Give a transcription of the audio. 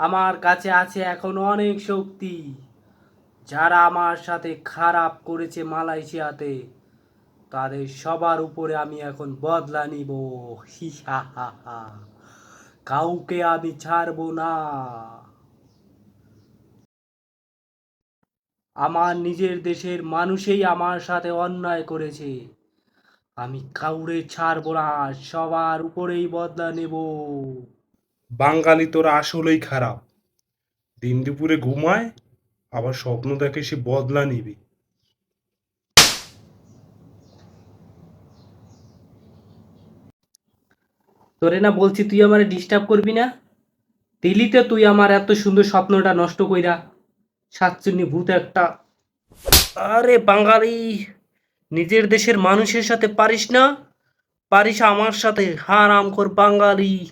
আমার কাছে আছে এখন অনেক শক্তি। যারা আমার সাথে খারাপ করেছে মালয়েশিয়াতে, তাদের সবার উপরে আমি এখন বদলা নিব। হি হা হা হা। কাউকে আমি ছাড়বো না। আমার নিজের দেশের মানুষই আমার সাথে অন্যায় করেছে। আমি কাউরে ছাড়বো না, সবার উপরেই বদলা নেব। বাঙালি তোরা আসলেই খারাপ। দিন দুপুরে ঘুমায়, আবার স্বপ্ন দেখে সে বদলা নিবি। তোরে না বলছি তুই আমারে ডিস্টার্ব করবি না? দিলি তো তুই আমার এত সুন্দর স্বপ্নটা নষ্ট কইরা। সাতচুন্নি ভূত একটা। আরে বাঙালি, নিজের দেশের মানুষের সাথে পারিস না? পারিস আমার সাথে? হারামখোর বাঙালি।